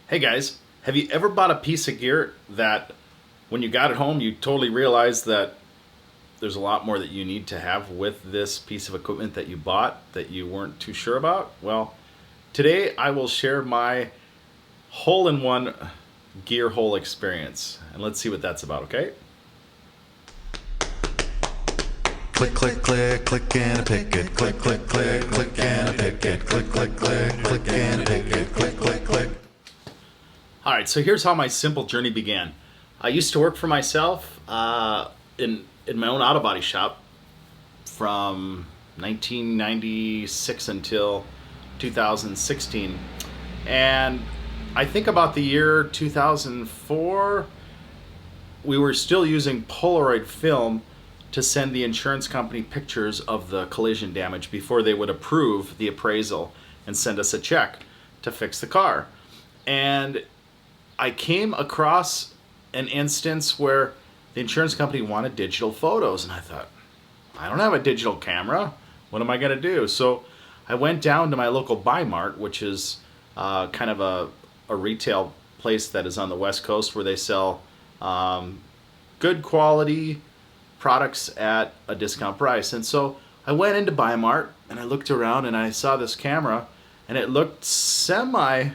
Hey guys, have you ever bought a piece of gear that when you got it home you totally realized that there's a lot more that you need to have with this piece of equipment that you bought that you weren't too sure about? Well, today I will share my hole-in-one gear hole experience and let's see what that's about, okay? Click, click, click, click and a pick it. Click, click, click, click and a pick it. Click, click, click, click and a pick it. Click, click, click. Alright, so here's how my simple journey began. I used to work for myself in my own auto body shop from 1996 until 2016. And I think about the year 2004, we were still using Polaroid film to send the insurance company pictures of the collision damage before they would approve the appraisal and send us a check to fix the car. And I came across an instance where the insurance company wanted digital photos, and I thought, I don't have a digital camera. What am I going to do? So I went down to my local Buy Mart, which is kind of a retail place that is on the West Coast where they sell good quality products at a discount price. And so I went into Buy Mart and I looked around and I saw this camera and it looked semi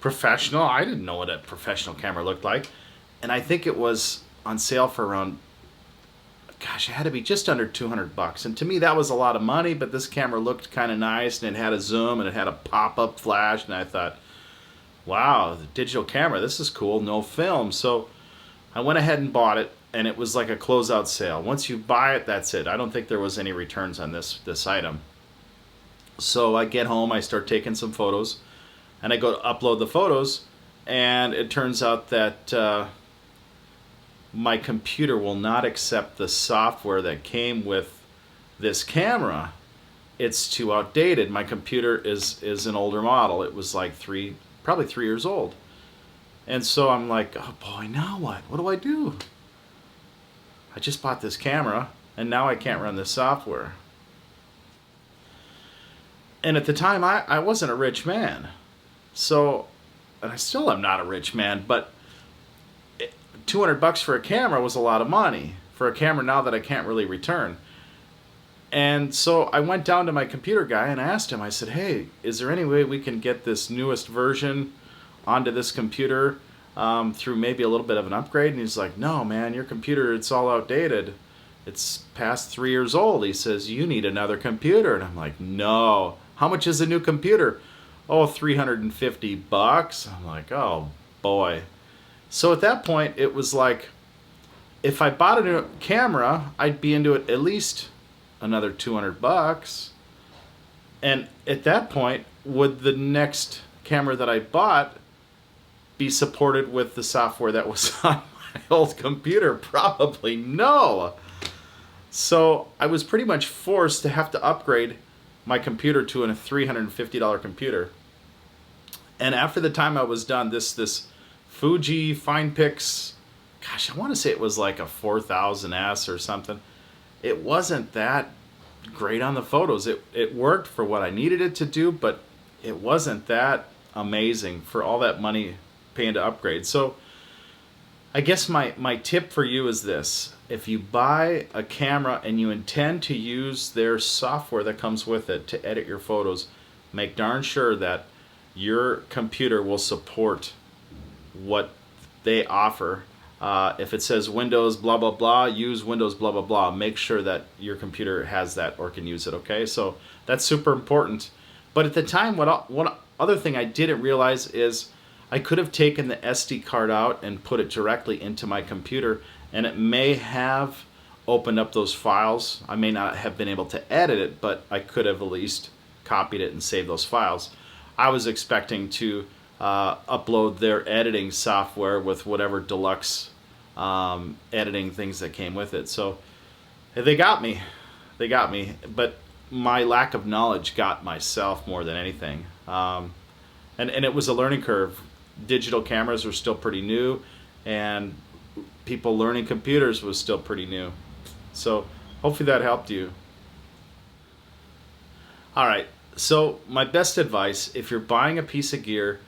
professional. I didn't know what a professional camera looked like. And I think it was on sale for around, gosh, it had to be just under $200. And to me, that was a lot of money, but this camera looked kind of nice and it had a zoom and it had a pop-up flash. And I thought, wow, the digital camera, this is cool, no film. So I went ahead and bought it, and it was like a closeout sale. Once you buy it, that's it. I don't think there was any returns on this item. So I get home, I start taking some photos, and I go to upload the photos, and it turns out that my computer will not accept the software that came with this camera. It's too outdated. My computer is an older model. It was like probably 3 years old. And so I'm like, oh boy, now what? What do I do? I just bought this camera, and now I can't run this software. And at the time, I wasn't a rich man. So, and I still am not a rich man, but $200 for a camera was a lot of money for a camera now that I can't really return. And so I went down to my computer guy and I asked him, I said, hey, is there any way we can get this newest version onto this computer through maybe a little bit of an upgrade? And he's like, no, man, your computer, it's all outdated. It's past 3 years old. He says, you need another computer. And I'm like, no. How much is a new computer? Oh, $350. I'm like, oh, boy. So at that point, it was like, if I bought a new camera, I'd be into it at least another $200. And at that point, would the next camera that I bought be supported with the software that was on my old computer? Probably no. So I was pretty much forced to have to upgrade my computer to a $350 computer. And after the time I was done, this Fuji FinePix, gosh, I want to say it was like a 4000S or something. It wasn't that great on the photos. It worked for what I needed it to do, but it wasn't that amazing for all that money paying to upgrade. So I guess my tip for you is this. If you buy a camera and you intend to use their software that comes with it to edit your photos, make darn sure that your computer will support what they offer. If it says Windows blah blah blah, use Windows blah blah blah. Make sure that your computer has that or can use it, okay? So that's super important. But at the time, one other thing I didn't realize is I could have taken the SD card out and put it directly into my computer, and it may have opened up those files. I may not have been able to edit it, but I could have at least copied it and saved those files. I was expecting to upload their editing software with whatever deluxe editing things that came with it. So they got me. They got me. But my lack of knowledge got myself more than anything. And it was a learning curve. Digital cameras were still pretty new, and people learning computers was still pretty new. So hopefully that helped you. All right. So my best advice, if you're buying a piece of gear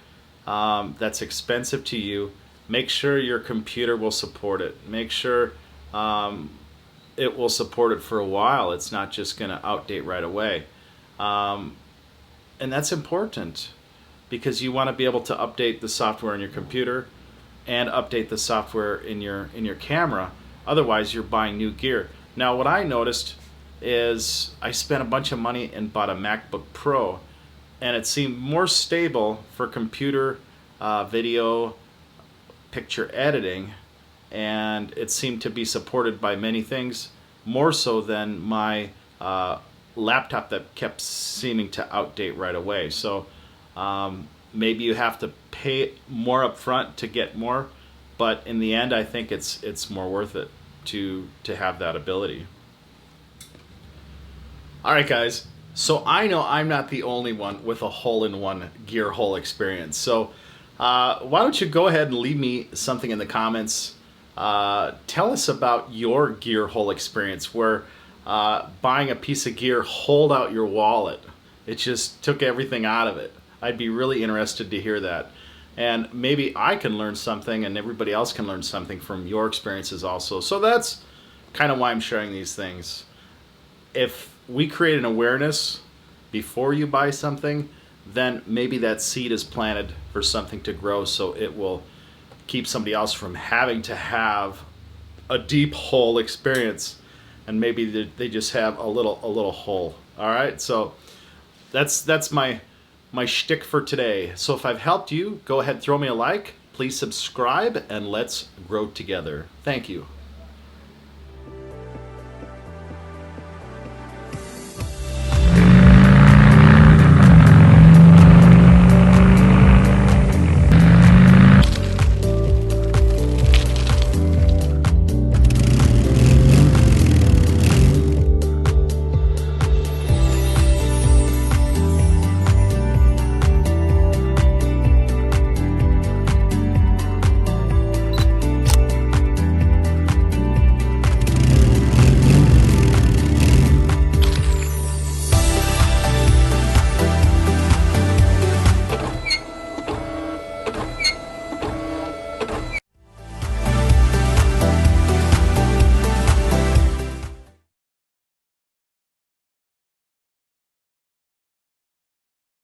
that's expensive to you, make sure your computer will support it. Make sure it will support it for a while. It's not just going to outdate right away. And that's important because you want to be able to update the software in your computer and update the software in your camera. Otherwise, you're buying new gear. Now, what I noticed is I spent a bunch of money and bought a MacBook Pro, and it seemed more stable for computer, video, picture editing, and it seemed to be supported by many things more so than my laptop that kept seeming to outdate right away. So maybe you have to pay more up front to get more, but in the end I think it's more worth it to have that ability. Alright guys, so I know I'm not the only one with a hole-in-one gear hole experience. So why don't you go ahead and leave me something in the comments. Tell us about your gear hole experience where buying a piece of gear holed out your wallet. It just took everything out of it. I'd be really interested to hear that. And maybe I can learn something and everybody else can learn something from your experiences also. So that's kind of why I'm sharing these things. If we create an awareness before you buy something, then maybe that seed is planted for something to grow, so it will keep somebody else from having to have a deep hole experience, and maybe they just have a little hole. All right, so that's my shtick for today. So if I've helped you, go ahead, throw me a like, please subscribe, and let's grow together. Thank you.